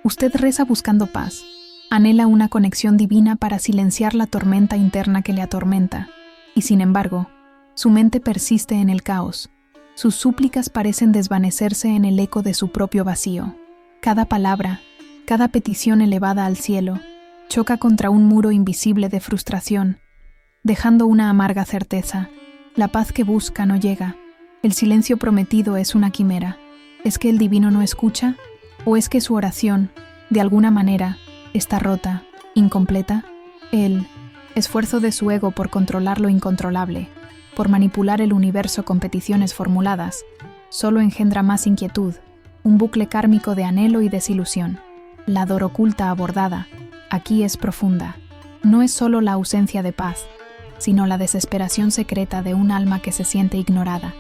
Usted reza buscando paz. Anhela una conexión divina para silenciar la tormenta interna que le atormenta. Y sin embargo, su mente persiste en el caos. Sus súplicas parecen desvanecerse en el eco de su propio vacío. Cada palabra, cada petición elevada al cielo, choca contra un muro invisible de frustración, dejando una amarga certeza. La paz que busca no llega. El silencio prometido es una quimera. ¿Es que el divino no escucha? ¿O es que su oración, de alguna manera, está rota, incompleta? El esfuerzo de su ego por controlar lo incontrolable, por manipular el universo con peticiones formuladas, solo engendra más inquietud, un bucle kármico de anhelo y desilusión. La dor oculta abordada, aquí es profunda. No es solo la ausencia de paz, sino la desesperación secreta de un alma que se siente ignorada,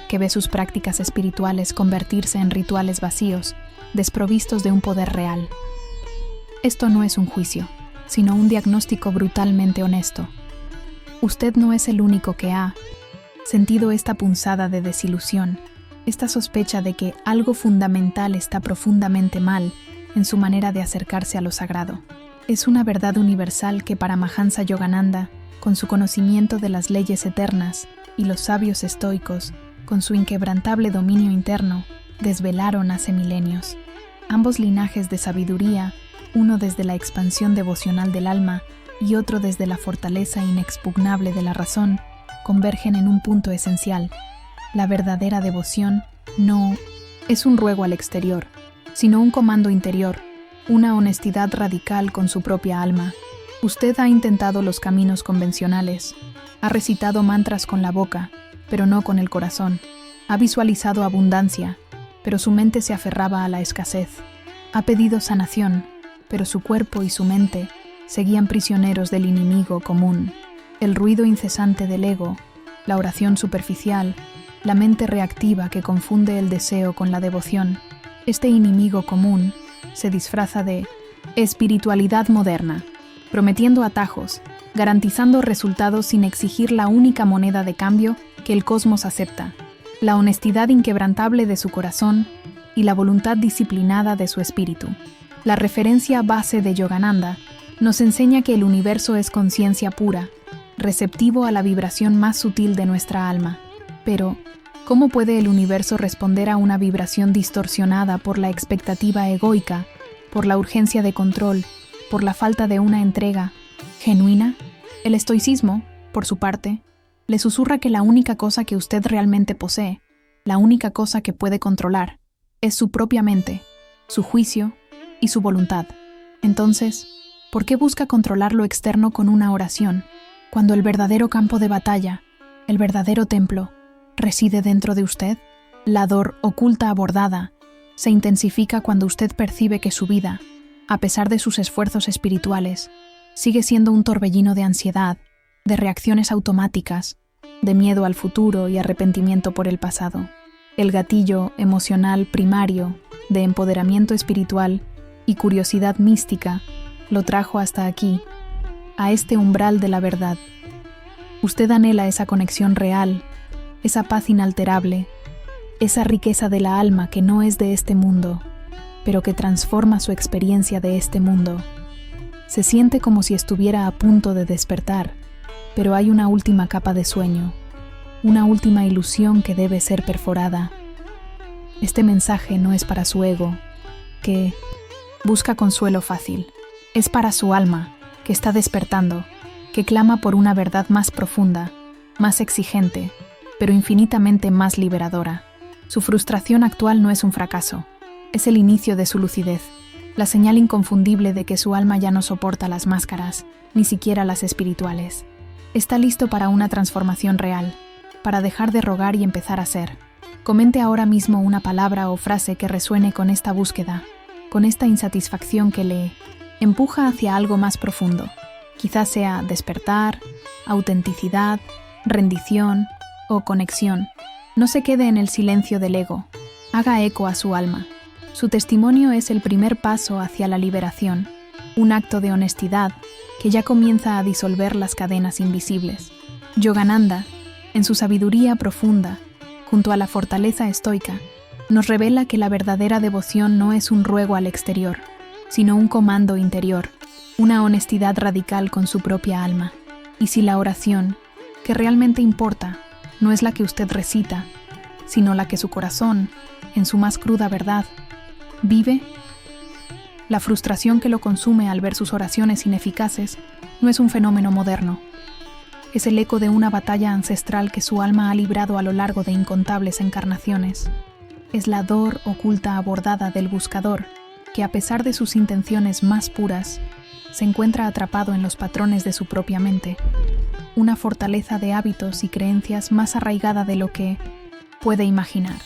que ve sus prácticas espirituales convertirse en rituales vacíos, desprovistos de un poder real. Esto no es un juicio, sino un diagnóstico brutalmente honesto. Usted no es el único que ha sentido esta punzada de desilusión, esta sospecha de que algo fundamental está profundamente mal en su manera de acercarse a lo sagrado. Es una verdad universal que Paramahansa Yogananda, con su conocimiento de las leyes eternas, y los sabios estoicos, con su inquebrantable dominio interno, desvelaron hace milenios. Ambos linajes de sabiduría, uno desde la expansión devocional del alma y otro desde la fortaleza inexpugnable de la razón, convergen en un punto esencial. La verdadera devoción no es un ruego al exterior, sino un comando interior, una honestidad radical con su propia alma. Usted ha intentado los caminos convencionales, ha recitado mantras con la boca, pero no con el corazón, ha visualizado abundancia, pero su mente se aferraba a la escasez, ha pedido sanación, pero su cuerpo y su mente seguían prisioneros del enemigo común, el ruido incesante del ego, la oración superficial, la mente reactiva que confunde el deseo con la devoción. Este enemigo común se disfraza de espiritualidad moderna, prometiendo atajos, garantizando resultados sin exigir la única moneda de cambio que el cosmos acepta, la honestidad inquebrantable de su corazón y la voluntad disciplinada de su espíritu. La referencia base de Yogananda nos enseña que el universo es conciencia pura, receptivo a la vibración más sutil de nuestra alma. Pero, ¿cómo puede el universo responder a una vibración distorsionada por la expectativa egoica, por la urgencia de control, por la falta de una entrega genuina? El estoicismo, por su parte, le susurra que la única cosa que usted realmente posee, la única cosa que puede controlar, es su propia mente, su juicio y su voluntad. Entonces, ¿por qué busca controlar lo externo con una oración, cuando el verdadero campo de batalla, el verdadero templo, reside dentro de usted? La dor oculta abordada se intensifica cuando usted percibe que su vida, a pesar de sus esfuerzos espirituales, sigue siendo un torbellino de ansiedad, de reacciones automáticas, de miedo al futuro y arrepentimiento por el pasado. El gatillo emocional primario de empoderamiento espiritual y curiosidad mística lo trajo hasta aquí, a este umbral de la verdad. Usted anhela esa conexión real, esa paz inalterable, esa riqueza de la alma que no es de este mundo, pero que transforma su experiencia de este mundo. Se siente como si estuviera a punto de despertar, pero hay una última capa de sueño, una última ilusión que debe ser perforada. Este mensaje no es para su ego, que busca consuelo fácil. Es para su alma, que está despertando, que clama por una verdad más profunda, más exigente, pero infinitamente más liberadora. Su frustración actual no es un fracaso, es el inicio de su lucidez, la señal inconfundible de que su alma ya no soporta las máscaras, ni siquiera las espirituales. Está listo para una transformación real, para dejar de rogar y empezar a ser. Comente ahora mismo una palabra o frase que resuene con esta búsqueda, con esta insatisfacción que le empuja hacia algo más profundo. Quizás sea despertar, autenticidad, rendición o conexión. No se quede en el silencio del ego. Haga eco a su alma. Su testimonio es el primer paso hacia la liberación, un acto de honestidad que ya comienza a disolver las cadenas invisibles. Yogananda, en su sabiduría profunda, junto a la fortaleza estoica, nos revela que la verdadera devoción no es un ruego al exterior, sino un comando interior, una honestidad radical con su propia alma. Y si la oración, que realmente importa, no es la que usted recita, sino la que su corazón, en su más cruda verdad, vive, la frustración que lo consume al ver sus oraciones ineficaces no es un fenómeno moderno. Es el eco de una batalla ancestral que su alma ha librado a lo largo de incontables encarnaciones. Es la dor oculta abordada del buscador, que a pesar de sus intenciones más puras, se encuentra atrapado en los patrones de su propia mente, una fortaleza de hábitos y creencias más arraigada de lo que puede imaginar.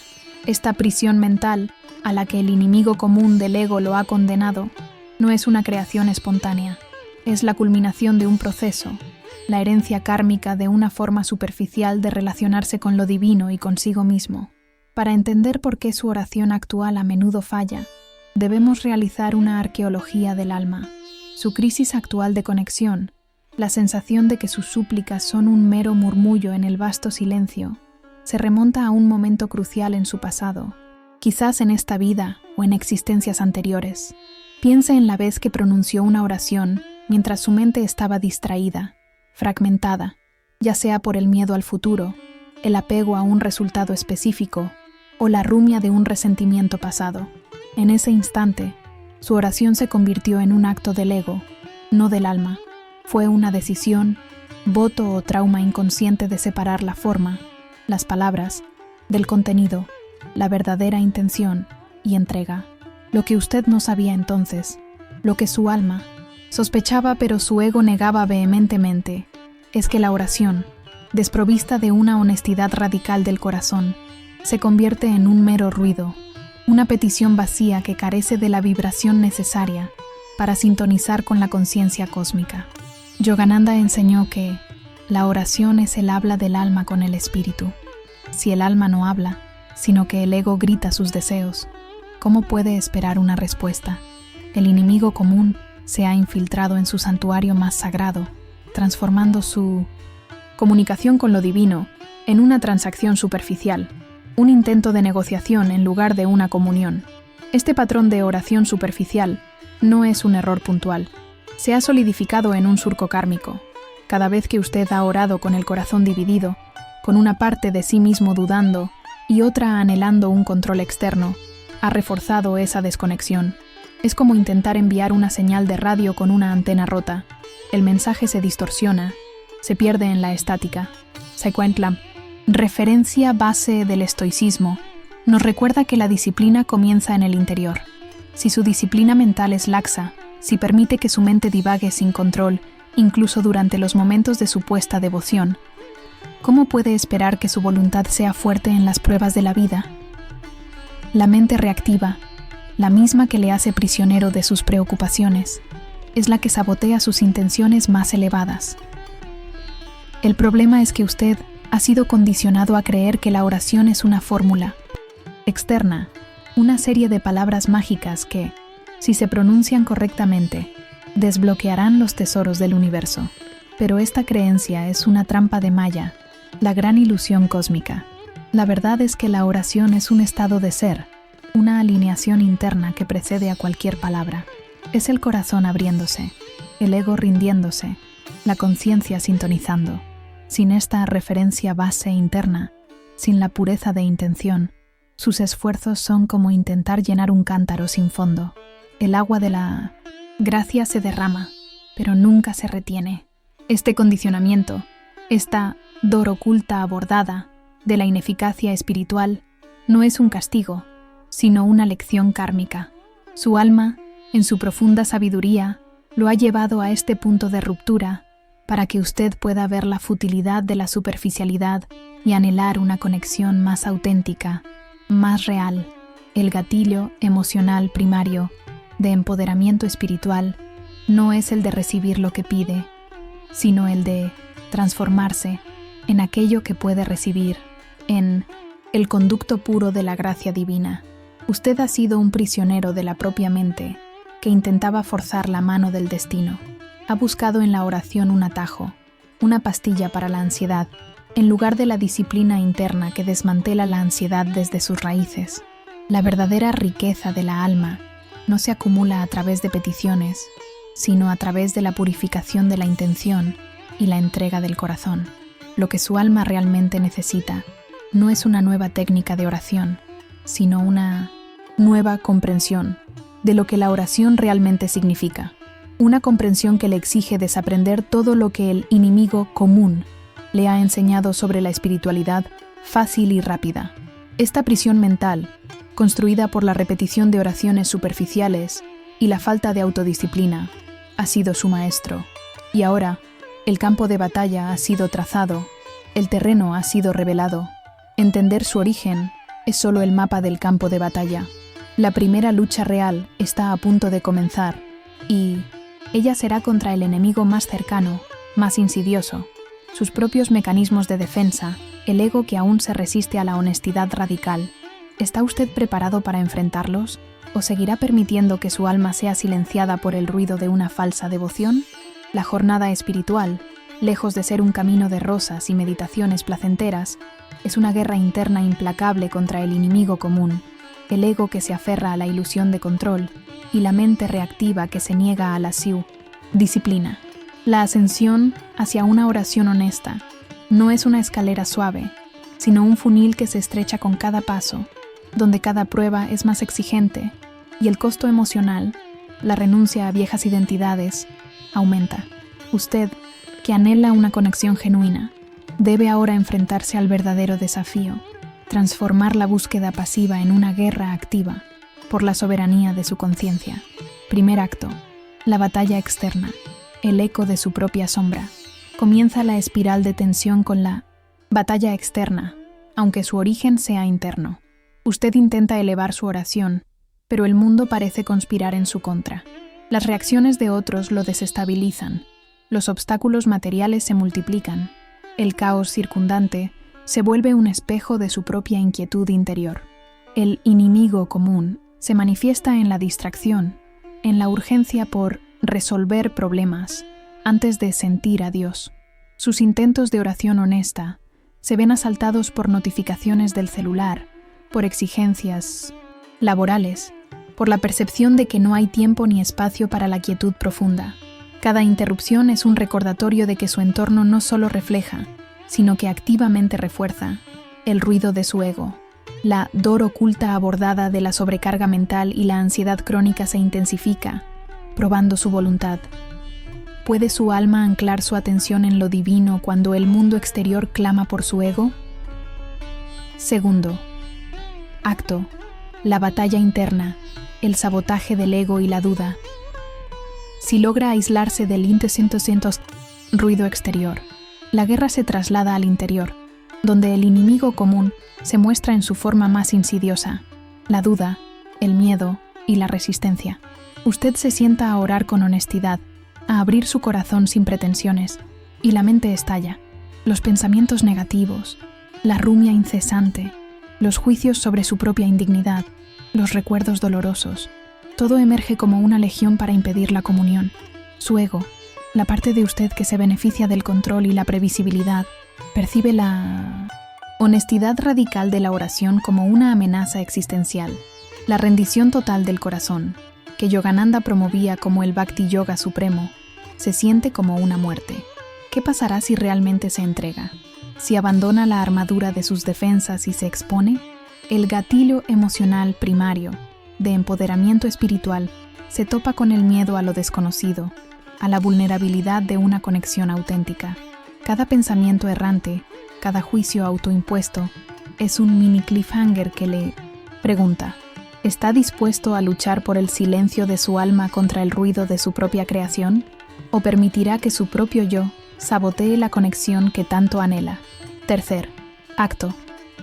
Esta prisión mental, a la que el enemigo común del ego lo ha condenado, no es una creación espontánea, es la culminación de un proceso, la herencia kármica de una forma superficial de relacionarse con lo divino y consigo mismo. Para entender por qué su oración actual a menudo falla, debemos realizar una arqueología del alma. Su crisis actual de conexión, la sensación de que sus súplicas son un mero murmullo en el vasto silencio, se remonta a un momento crucial en su pasado, quizás en esta vida o en existencias anteriores. Piense en la vez que pronunció una oración mientras su mente estaba distraída, fragmentada, ya sea por el miedo al futuro, el apego a un resultado específico o la rumia de un resentimiento pasado. En ese instante, su oración se convirtió en un acto del ego, no del alma. Fue una decisión, voto o trauma inconsciente de separar la forma, las palabras, del contenido, la verdadera intención y entrega. Lo que usted no sabía entonces, lo que su alma sospechaba pero su ego negaba vehementemente, es que la oración, desprovista de una honestidad radical del corazón, se convierte en un mero ruido, una petición vacía que carece de la vibración necesaria para sintonizar con la conciencia cósmica. Yogananda enseñó que la oración es el habla del alma con el espíritu. Si el alma no habla, sino que el ego grita sus deseos, ¿cómo puede esperar una respuesta? El enemigo común se ha infiltrado en su santuario más sagrado, transformando su comunicación con lo divino en una transacción superficial, un intento de negociación en lugar de una comunión. Este patrón de oración superficial no es un error puntual. Se ha solidificado en un surco kármico. Cada vez que usted ha orado con el corazón dividido, con una parte de sí mismo dudando y otra anhelando un control externo, ha reforzado esa desconexión. Es como intentar enviar una señal de radio con una antena rota. El mensaje se distorsiona, se pierde en la estática. Saquentla, referencia base del estoicismo, nos recuerda que la disciplina comienza en el interior. Si su disciplina mental es laxa, si permite que su mente divague sin control, incluso durante los momentos de supuesta devoción, ¿cómo puede esperar que su voluntad sea fuerte en las pruebas de la vida? La mente reactiva, la misma que le hace prisionero de sus preocupaciones, es la que sabotea sus intenciones más elevadas. El problema es que usted ha sido condicionado a creer que la oración es una fórmula externa, una serie de palabras mágicas que, si se pronuncian correctamente, desbloquearán los tesoros del universo. Pero esta creencia es una trampa de Maya, la gran ilusión cósmica. La verdad es que la oración es un estado de ser, una alineación interna que precede a cualquier palabra. Es el corazón abriéndose, el ego rindiéndose, la conciencia sintonizando. Sin esta referencia base interna, sin la pureza de intención, sus esfuerzos son como intentar llenar un cántaro sin fondo. El agua de la gracia se derrama, pero nunca se retiene. Este condicionamiento, esta dor oculta abordada de la ineficacia espiritual, no es un castigo, sino una lección kármica. Su alma, en su profunda sabiduría, lo ha llevado a este punto de ruptura para que usted pueda ver la futilidad de la superficialidad y anhelar una conexión más auténtica, más real. El gatillo emocional primario de empoderamiento espiritual no es el de recibir lo que pide, sino el de transformarse en aquello que puede recibir, en el conducto puro de la gracia divina. Usted ha sido un prisionero de la propia mente que intentaba forzar la mano del destino. Ha buscado en la oración un atajo, una pastilla para la ansiedad, en lugar de la disciplina interna que desmantela la ansiedad desde sus raíces. La verdadera riqueza de la alma no se acumula a través de peticiones, sino a través de la purificación de la intención y la entrega del corazón. Lo que su alma realmente necesita no es una nueva técnica de oración, sino una nueva comprensión de lo que la oración realmente significa. Una comprensión que le exige desaprender todo lo que el enemigo común le ha enseñado sobre la espiritualidad fácil y rápida. Esta prisión mental, construida por la repetición de oraciones superficiales y la falta de autodisciplina, ha sido su maestro. Y ahora, el campo de batalla ha sido trazado, el terreno ha sido revelado. Entender su origen es solo el mapa del campo de batalla. La primera lucha real está a punto de comenzar, y ella será contra el enemigo más cercano, más insidioso, sus propios mecanismos de defensa, el ego que aún se resiste a la honestidad radical. ¿Está usted preparado para enfrentarlos? ¿O seguirá permitiendo que su alma sea silenciada por el ruido de una falsa devoción? La jornada espiritual, lejos de ser un camino de rosas y meditaciones placenteras, es una guerra interna implacable contra el enemigo común, el ego que se aferra a la ilusión de control y la mente reactiva que se niega a la disciplina. La ascensión hacia una oración honesta no es una escalera suave, sino un funil que se estrecha con cada paso, donde cada prueba es más exigente y el costo emocional, la renuncia a viejas identidades, aumenta. Usted, que anhela una conexión genuina, debe ahora enfrentarse al verdadero desafío, transformar la búsqueda pasiva en una guerra activa por la soberanía de su conciencia. Primer acto, la batalla externa, el eco de su propia sombra. Comienza la espiral de tensión con la batalla externa, aunque su origen sea interno. Usted intenta elevar su oración, pero el mundo parece conspirar en su contra. Las reacciones de otros lo desestabilizan, los obstáculos materiales se multiplican, el caos circundante se vuelve un espejo de su propia inquietud interior. El enemigo común se manifiesta en la distracción, en la urgencia por resolver problemas antes de sentir a Dios. Sus intentos de oración honesta se ven asaltados por notificaciones del celular, por exigencias laborales, por la percepción de que no hay tiempo ni espacio para la quietud profunda. Cada interrupción es un recordatorio de que su entorno no solo refleja, sino que activamente refuerza el ruido de su ego. La dor oculta abordada de la sobrecarga mental y la ansiedad crónica se intensifica, probando su voluntad. ¿Puede su alma anclar su atención en lo divino cuando el mundo exterior clama por su ego? Segundo acto, la batalla interna, el sabotaje del ego y la duda. Si logra aislarse del intenso ruido exterior, la guerra se traslada al interior, donde el enemigo común se muestra en su forma más insidiosa, la duda, el miedo y la resistencia. Usted se sienta a orar con honestidad, a abrir su corazón sin pretensiones, y la mente estalla. Los pensamientos negativos, la rumia incesante, los juicios sobre su propia indignidad, los recuerdos dolorosos, todo emerge como una legión para impedir la comunión. Su ego, la parte de usted que se beneficia del control y la previsibilidad, percibe la honestidad radical de la oración como una amenaza existencial. La rendición total del corazón, que Yogananda promovía como el Bhakti Yoga supremo, se siente como una muerte. ¿Qué pasará si realmente se entrega? Si abandona la armadura de sus defensas y se expone, el gatillo emocional primario de empoderamiento espiritual se topa con el miedo a lo desconocido, a la vulnerabilidad de una conexión auténtica. Cada pensamiento errante, cada juicio autoimpuesto, es un mini cliffhanger que le pregunta: ¿está dispuesto a luchar por el silencio de su alma contra el ruido de su propia creación? ¿O permitirá que su propio yo sabotee la conexión que tanto anhela? Tercer acto,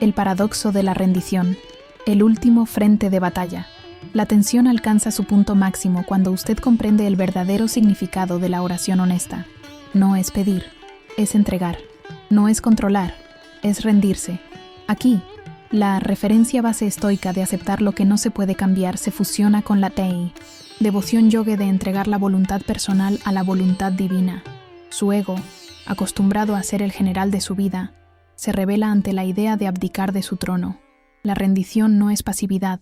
el paradoxo de la rendición, el último frente de batalla. La tensión alcanza su punto máximo cuando usted comprende el verdadero significado de la oración honesta. No es pedir, es entregar. No es controlar, es rendirse. Aquí, la referencia base estoica de aceptar lo que no se puede cambiar se fusiona con la tei, devoción yoga de entregar la voluntad personal a la voluntad divina. Su ego, acostumbrado a ser el general de su vida, se revela ante la idea de abdicar de su trono. La rendición no es pasividad,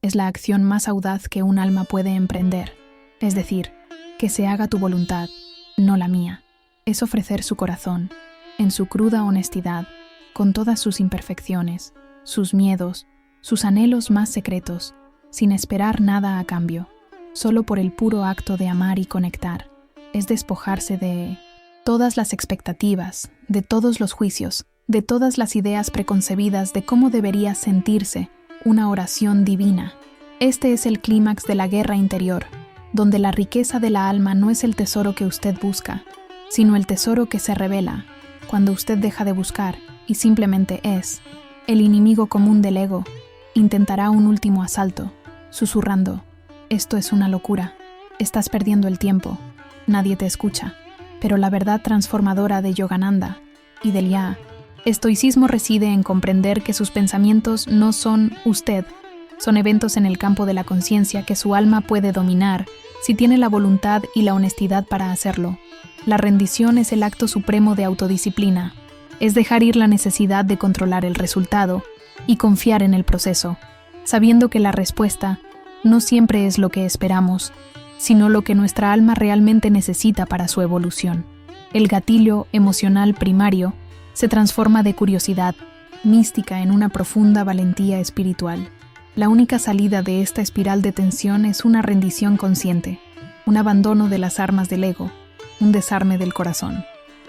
es la acción más audaz que un alma puede emprender, es decir, que se haga tu voluntad, no la mía. Es ofrecer su corazón, en su cruda honestidad, con todas sus imperfecciones, sus miedos, sus anhelos más secretos, sin esperar nada a cambio, solo por el puro acto de amar y conectar. Es despojarse de todas las expectativas, de todos los juicios, de todas las ideas preconcebidas de cómo debería sentirse una oración divina. Este es el clímax de la guerra interior, donde la riqueza de la alma no es el tesoro que usted busca, sino el tesoro que se revela cuando usted deja de buscar y simplemente es. El enemigo común del ego intentará un último asalto, susurrando: esto es una locura, estás perdiendo el tiempo, nadie te escucha. Pero la verdad transformadora de Yogananda y del Ya, estoicismo reside en comprender que sus pensamientos no son usted, son eventos en el campo de la conciencia que su alma puede dominar si tiene la voluntad y la honestidad para hacerlo. La rendición es el acto supremo de autodisciplina, es dejar ir la necesidad de controlar el resultado y confiar en el proceso, sabiendo que la respuesta no siempre es lo que esperamos, sino lo que nuestra alma realmente necesita para su evolución. El gatillo emocional primario se transforma de curiosidad mística en una profunda valentía espiritual. La única salida de esta espiral de tensión es una rendición consciente, un abandono de las armas del ego, un desarme del corazón.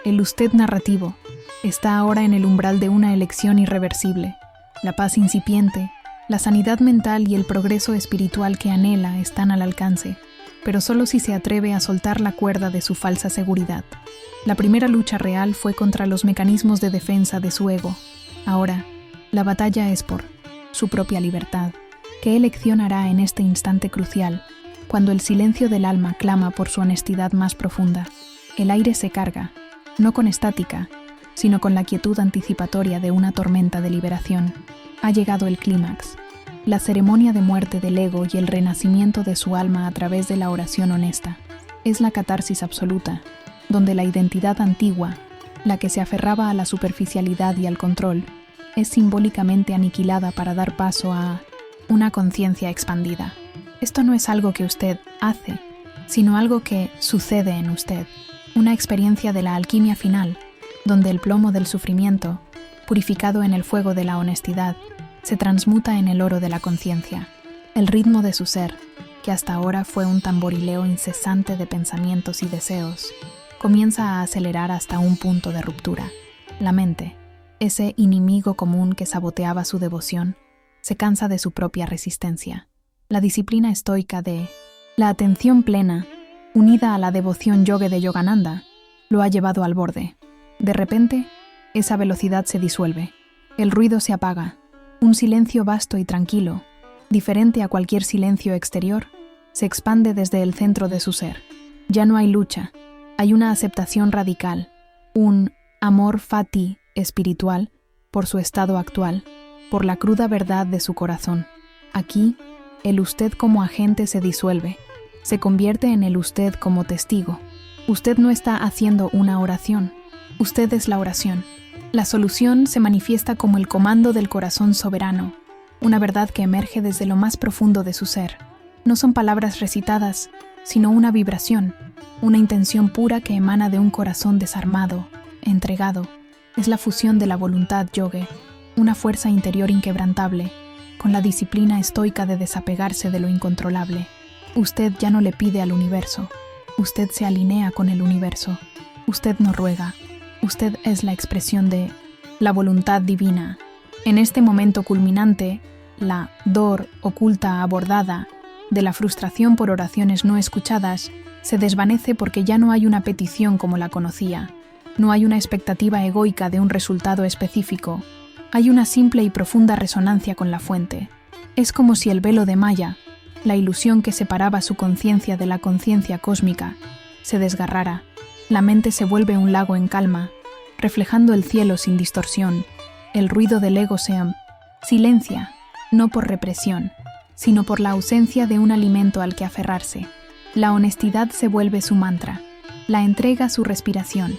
El usted narrativo está ahora en el umbral de una elección irreversible. La paz incipiente, la sanidad mental y el progreso espiritual que anhela están al alcance, pero solo si se atreve a soltar la cuerda de su falsa seguridad. La primera lucha real fue contra los mecanismos de defensa de su ego. Ahora, la batalla es por su propia libertad. ¿Qué elección hará en este instante crucial, cuando el silencio del alma clama por su honestidad más profunda? El aire se carga, no con estática, sino con la quietud anticipatoria de una tormenta de liberación. Ha llegado el clímax, la ceremonia de muerte del ego y el renacimiento de su alma a través de la oración honesta. Es la catarsis absoluta, donde la identidad antigua, la que se aferraba a la superficialidad y al control, es simbólicamente aniquilada para dar paso a una conciencia expandida. Esto no es algo que usted hace, sino algo que sucede en usted, una experiencia de la alquimia final, donde el plomo del sufrimiento, purificado en el fuego de la honestidad, se transmuta en el oro de la conciencia. El ritmo de su ser, que hasta ahora fue un tamborileo incesante de pensamientos y deseos, comienza a acelerar hasta un punto de ruptura. La mente, ese enemigo común que saboteaba su devoción, se cansa de su propia resistencia. La disciplina estoica de la atención plena, unida a la devoción yoga de Yogananda, lo ha llevado al borde. De repente, esa velocidad se disuelve. El ruido se apaga. Un silencio vasto y tranquilo, diferente a cualquier silencio exterior, se expande desde el centro de su ser. Ya no hay lucha, hay una aceptación radical, un amor fati espiritual por su estado actual, por la cruda verdad de su corazón. Aquí, el usted como agente se disuelve, se convierte en el usted como testigo. Usted no está haciendo una oración, usted es la oración. La solución se manifiesta como el comando del corazón soberano, una verdad que emerge desde lo más profundo de su ser. No son palabras recitadas, sino una vibración, una intención pura que emana de un corazón desarmado, entregado. Es la fusión de la voluntad yoga, una fuerza interior inquebrantable, con la disciplina estoica de desapegarse de lo incontrolable. Usted ya no le pide al universo, usted se alinea con el universo. Usted no ruega, usted es la expresión de la voluntad divina. En este momento culminante, la dor oculta abordada de la frustración por oraciones no escuchadas se desvanece porque ya no hay una petición como la conocía, no hay una expectativa egoica de un resultado específico, hay una simple y profunda resonancia con la fuente. Es como si el velo de Maya, la ilusión que separaba su conciencia de la conciencia cósmica, se desgarrara. La mente se vuelve un lago en calma, reflejando el cielo sin distorsión. El ruido del ego se silencia, no por represión, sino por la ausencia de un alimento al que aferrarse. La honestidad se vuelve su mantra, la entrega su respiración.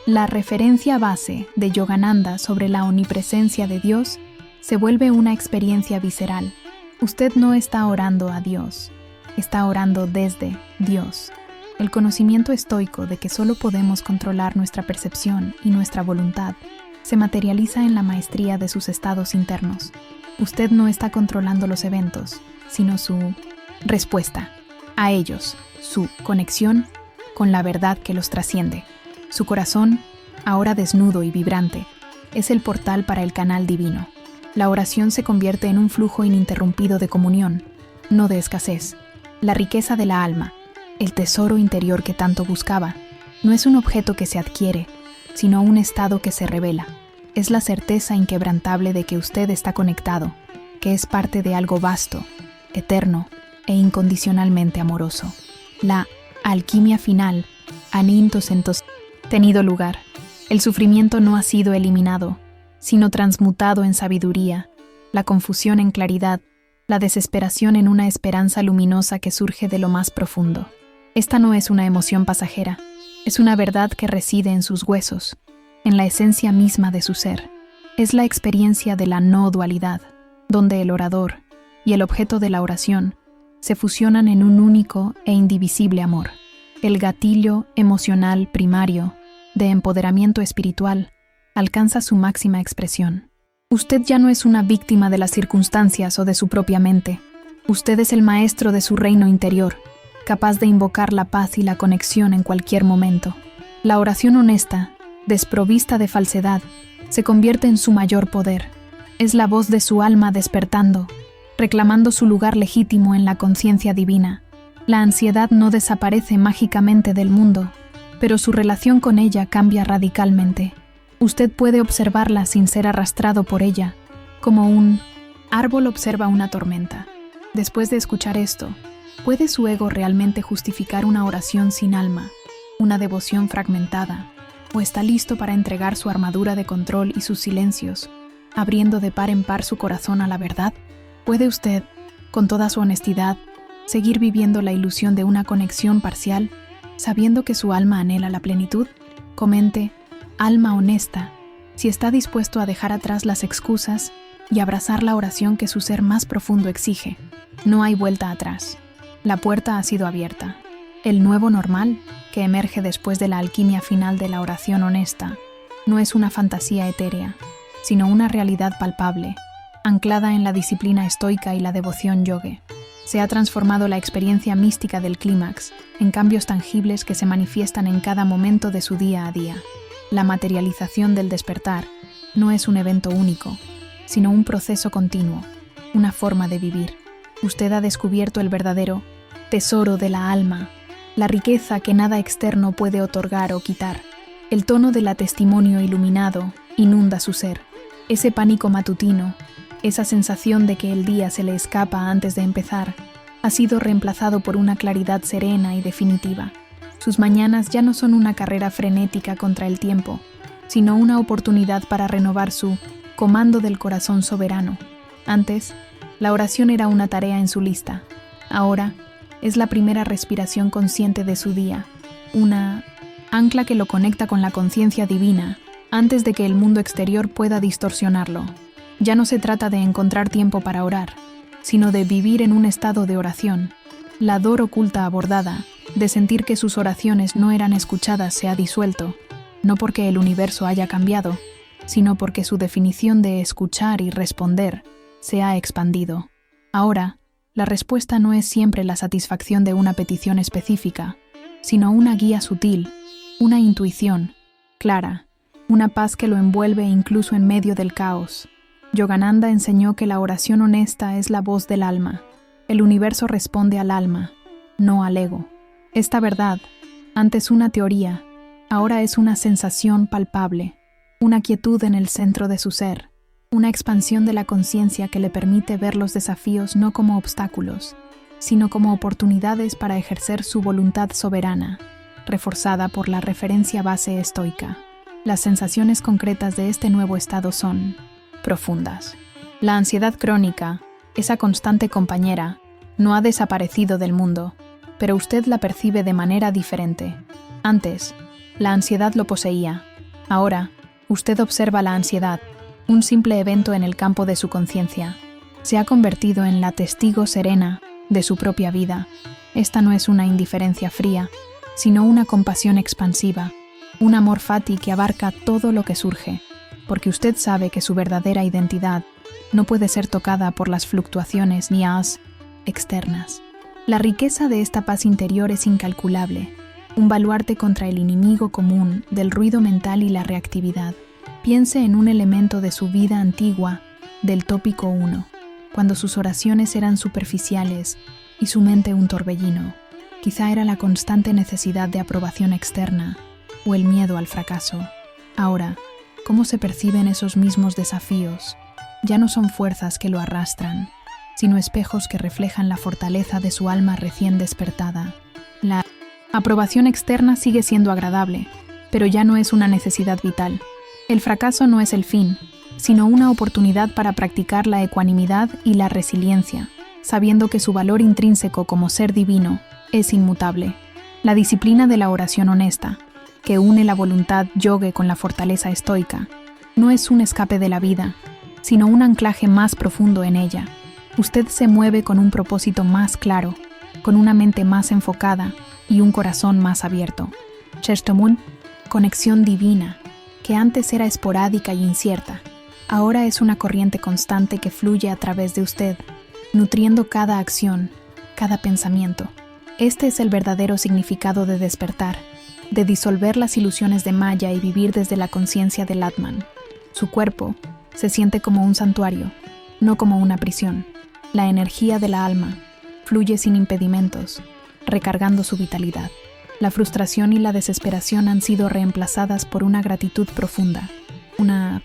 La referencia base de Yogananda sobre la omnipresencia de Dios se vuelve una experiencia visceral, Usted no está orando a Dios, está orando desde Dios. El conocimiento estoico de que solo podemos controlar nuestra percepción y nuestra voluntad se materializa en la maestría de sus estados internos. Usted no está controlando los eventos, sino su respuesta a ellos, su conexión con la verdad que los trasciende. Su corazón, ahora desnudo y vibrante, es el portal para el canal divino. La oración se convierte en un flujo ininterrumpido de comunión, no de escasez. La riqueza de la alma, el tesoro interior que tanto buscaba, no es un objeto que se adquiere, sino un estado que se revela. Es la certeza inquebrantable de que usted está conectado, que es parte de algo vasto, eterno e incondicionalmente amoroso. La alquimia final ha tenido lugar. El sufrimiento no ha sido eliminado, sino transmutado en sabiduría, la confusión en claridad, la desesperación en una esperanza luminosa que surge de lo más profundo. Esta no es una emoción pasajera, es una verdad que reside en sus huesos, en la esencia misma de su ser. Es la experiencia de la no dualidad, donde el orador y el objeto de la oración se fusionan en un único e indivisible amor. El gatillo emocional primario de empoderamiento espiritual alcanza su máxima expresión. Usted ya no es una víctima de las circunstancias o de su propia mente. Usted es el maestro de su reino interior, capaz de invocar la paz y la conexión en cualquier momento. La oración honesta, desprovista de falsedad, se convierte en su mayor poder. Es la voz de su alma despertando, reclamando su lugar legítimo en la conciencia divina. La ansiedad no desaparece mágicamente del mundo, pero su relación con ella cambia radicalmente. Usted puede observarla sin ser arrastrado por ella, como un árbol observa una tormenta. Después de escuchar esto, ¿puede su ego realmente justificar una oración sin alma, una devoción fragmentada, o está listo para entregar su armadura de control y sus silencios, abriendo de par en par su corazón a la verdad? ¿Puede usted, con toda su honestidad, seguir viviendo la ilusión de una conexión parcial, sabiendo que su alma anhela la plenitud? Comente, alma honesta, si está dispuesto a dejar atrás las excusas y abrazar la oración que su ser más profundo exige. No hay vuelta atrás. La puerta ha sido abierta. El nuevo normal, que emerge después de la alquimia final de la oración honesta, no es una fantasía etérea, sino una realidad palpable, anclada en la disciplina estoica y la devoción yogue. Se ha transformado la experiencia mística del clímax en cambios tangibles que se manifiestan en cada momento de su día a día. La materialización del despertar no es un evento único, sino un proceso continuo, una forma de vivir. Usted ha descubierto el verdadero tesoro de la alma, la riqueza que nada externo puede otorgar o quitar. El tono de la testimonio iluminado inunda su ser. Ese pánico matutino, esa sensación de que el día se le escapa antes de empezar, ha sido reemplazado por una claridad serena y definitiva. Sus mañanas ya no son una carrera frenética contra el tiempo, sino una oportunidad para renovar su comando del corazón soberano. Antes, la oración era una tarea en su lista. Ahora, es la primera respiración consciente de su día, una ancla que lo conecta con la conciencia divina antes de que el mundo exterior pueda distorsionarlo. Ya no se trata de encontrar tiempo para orar, sino de vivir en un estado de oración. La dor oculta abordada, de sentir que sus oraciones no eran escuchadas, se ha disuelto, no porque el universo haya cambiado, sino porque su definición de escuchar y responder se ha expandido. Ahora, la respuesta no es siempre la satisfacción de una petición específica, sino una guía sutil, una intuición clara, una paz que lo envuelve incluso en medio del caos. Yogananda enseñó que la oración honesta es la voz del alma. El universo responde al alma, no al ego. Esta verdad, antes una teoría, ahora es una sensación palpable, una quietud en el centro de su ser, una expansión de la conciencia que le permite ver los desafíos no como obstáculos, sino como oportunidades para ejercer su voluntad soberana, reforzada por la referencia base estoica. Las sensaciones concretas de este nuevo estado son profundas. La ansiedad crónica, esa constante compañera, no ha desaparecido del mundo, pero usted la percibe de manera diferente. Antes, la ansiedad lo poseía. Ahora, usted observa la ansiedad, un simple evento en el campo de su conciencia. Se ha convertido en la testigo serena de su propia vida. Esta no es una indiferencia fría, sino una compasión expansiva, un amor fati que abarca todo lo que surge, porque usted sabe que su verdadera identidad no puede ser tocada por las fluctuaciones ni as externas. La riqueza de esta paz interior es incalculable, un baluarte contra el enemigo común del ruido mental y la reactividad. Piense en un elemento de su vida antigua, del tópico 1, cuando sus oraciones eran superficiales y su mente un torbellino. Quizá era la constante necesidad de aprobación externa o el miedo al fracaso. Ahora, ¿cómo se perciben esos mismos desafíos? Ya no son fuerzas que lo arrastran, sino espejos que reflejan la fortaleza de su alma recién despertada. La aprobación externa sigue siendo agradable, pero ya no es una necesidad vital. El fracaso no es el fin, sino una oportunidad para practicar la ecuanimidad y la resiliencia, sabiendo que su valor intrínseco como ser divino es inmutable. La disciplina de la oración honesta, que une la voluntad yogue con la fortaleza estoica, no es un escape de la vida, sino un anclaje más profundo en ella. Usted se mueve con un propósito más claro, con una mente más enfocada y un corazón más abierto. Chestomun, conexión divina, que antes era esporádica y incierta, ahora es una corriente constante que fluye a través de usted, nutriendo cada acción, cada pensamiento. Este es el verdadero significado de despertar, de disolver las ilusiones de Maya y vivir desde la conciencia del Atman. Su cuerpo se siente como un santuario, no como una prisión. La energía de la alma fluye sin impedimentos, recargando su vitalidad. La frustración y la desesperación han sido reemplazadas por una gratitud profunda, una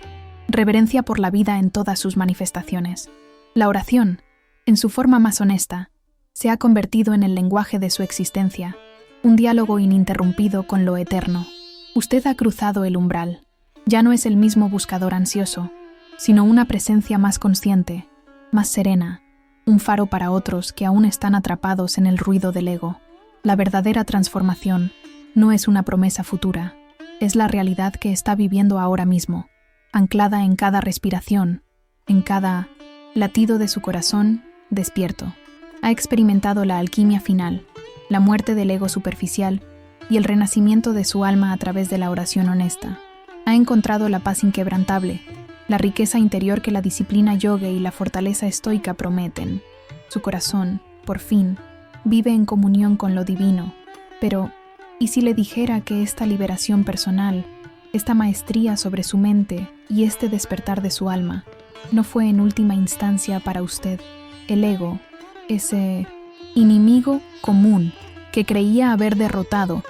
reverencia por la vida en todas sus manifestaciones. La oración, en su forma más honesta, se ha convertido en el lenguaje de su existencia, un diálogo ininterrumpido con lo eterno. Usted ha cruzado el umbral. Ya no es el mismo buscador ansioso, sino una presencia más consciente, más serena, un faro para otros que aún están atrapados en el ruido del ego. La verdadera transformación no es una promesa futura, es la realidad que está viviendo ahora mismo, anclada en cada respiración, en cada latido de su corazón despierto. Ha experimentado la alquimia final, la muerte del ego superficial y el renacimiento de su alma a través de la oración honesta. Ha encontrado la paz inquebrantable, la riqueza interior que la disciplina yoga y la fortaleza estoica prometen. Su corazón, por fin, vive en comunión con lo divino. Pero, ¿y si le dijera que esta liberación personal, esta maestría sobre su mente y este despertar de su alma, no fue en última instancia para usted el ego, ese enemigo común que creía haber derrotado,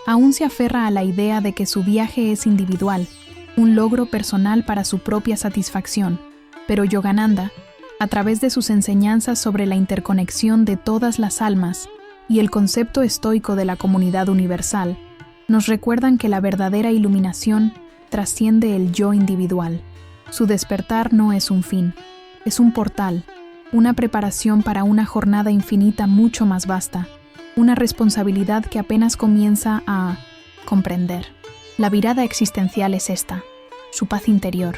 aún se aferra a la idea de que su viaje es individual, un logro personal para su propia satisfacción? Pero Yogananda, a través de sus enseñanzas sobre la interconexión de todas las almas y el concepto estoico de la comunidad universal, nos recuerdan que la verdadera iluminación trasciende el yo individual. Su despertar no es un fin, es un portal, una preparación para una jornada infinita mucho más vasta, una responsabilidad que apenas comienza a comprender. La virada existencial es esta, su paz interior,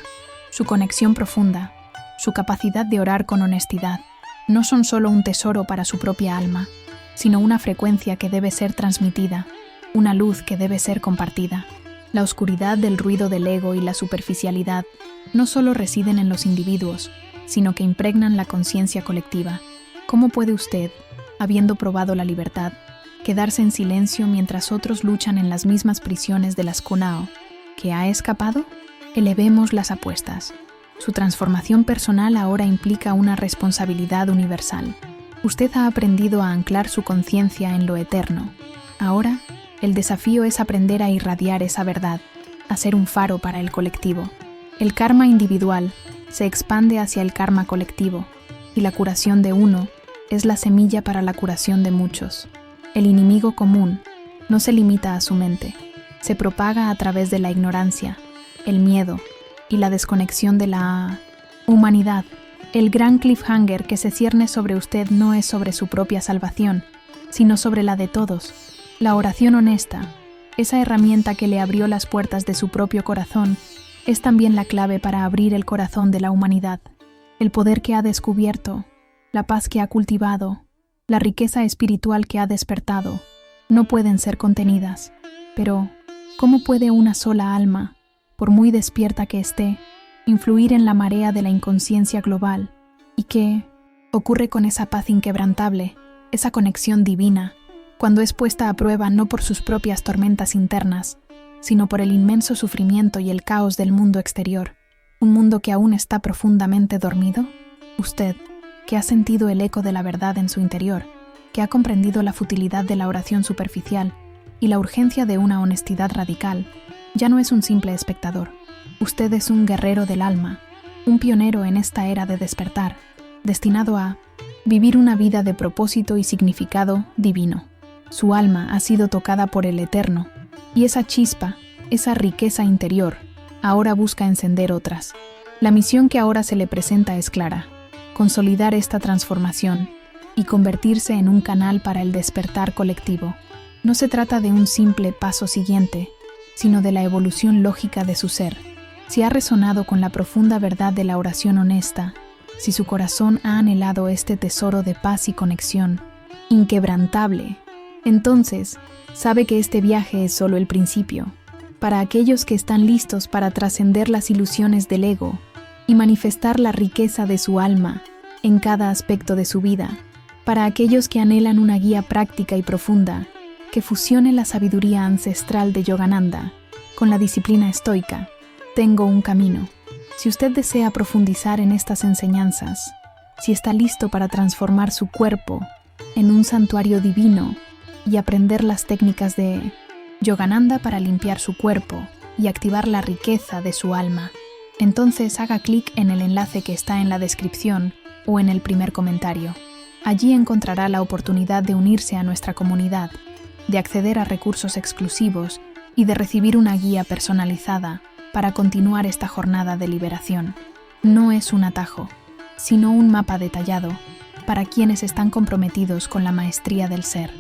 su conexión profunda, su capacidad de orar con honestidad. No son solo un tesoro para su propia alma, sino una frecuencia que debe ser transmitida, una luz que debe ser compartida. La oscuridad del ruido del ego y la superficialidad no solo residen en los individuos, sino que impregnan la conciencia colectiva. ¿Cómo puede usted, habiendo probado la libertad, quedarse en silencio mientras otros luchan en las mismas prisiones de las Kunao? ¿Que ha escapado? Elevemos las apuestas. Su transformación personal ahora implica una responsabilidad universal. Usted ha aprendido a anclar su conciencia en lo eterno. Ahora, el desafío es aprender a irradiar esa verdad, a ser un faro para el colectivo. El karma individual se expande hacia el karma colectivo, y la curación de uno es la semilla para la curación de muchos. El enemigo común no se limita a su mente, se propaga a través de la ignorancia, el miedo y la desconexión de la humanidad. El gran cliffhanger que se cierne sobre usted no es sobre su propia salvación, sino sobre la de todos. La oración honesta, esa herramienta que le abrió las puertas de su propio corazón, es también la clave para abrir el corazón de la humanidad. el poder que ha descubierto, la paz que ha cultivado, la riqueza espiritual que ha despertado, no pueden ser contenidas. Pero, ¿cómo puede una sola alma, por muy despierta que esté, influir en la marea de la inconsciencia global? ¿Y qué ocurre con esa paz inquebrantable, esa conexión divina, cuando es puesta a prueba no por sus propias tormentas internas, sino por el inmenso sufrimiento y el caos del mundo exterior, un mundo que aún está profundamente dormido? Usted, que ha sentido el eco de la verdad en su interior, que ha comprendido la futilidad de la oración superficial y la urgencia de una honestidad radical, ya no es un simple espectador. Usted es un guerrero del alma, un pionero en esta era de despertar, destinado a vivir una vida de propósito y significado divino. Su alma ha sido tocada por el Eterno, y esa chispa, esa riqueza interior, ahora busca encender otras. La misión que ahora se le presenta es clara: consolidar esta transformación y convertirse en un canal para el despertar colectivo. No se trata de un simple paso siguiente, sino de la evolución lógica de su ser. Si ha resonado con la profunda verdad de la oración honesta, si su corazón ha anhelado este tesoro de paz y conexión inquebrantable, entonces sabe que este viaje es solo el principio. Para aquellos que están listos para trascender las ilusiones del ego y manifestar la riqueza de su alma en cada aspecto de su vida, para aquellos que anhelan una guía práctica y profunda que fusione la sabiduría ancestral de Yogananda con la disciplina estoica, tengo un camino. Si usted desea profundizar en estas enseñanzas, si está listo para transformar su cuerpo en un santuario divino y aprender las técnicas de Yogananda para limpiar su cuerpo y activar la riqueza de su alma, entonces haga clic en el enlace que está en la descripción o en el primer comentario. Allí encontrará la oportunidad de unirse a nuestra comunidad, de acceder a recursos exclusivos y de recibir una guía personalizada para continuar esta jornada de liberación. No es un atajo, sino un mapa detallado para quienes están comprometidos con la maestría del ser.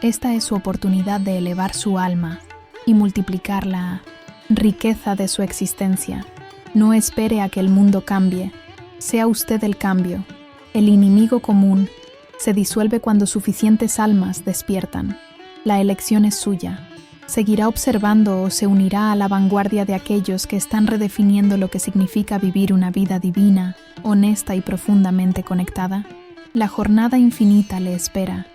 Esta es su oportunidad de elevar su alma y multiplicar la riqueza de su existencia. No espere a que el mundo cambie. Sea usted el cambio. El enemigo común se disuelve cuando suficientes almas despiertan. La elección es suya. ¿Seguirá observando o se unirá a la vanguardia de aquellos que están redefiniendo lo que significa vivir una vida divina, honesta y profundamente conectada? La jornada infinita le espera.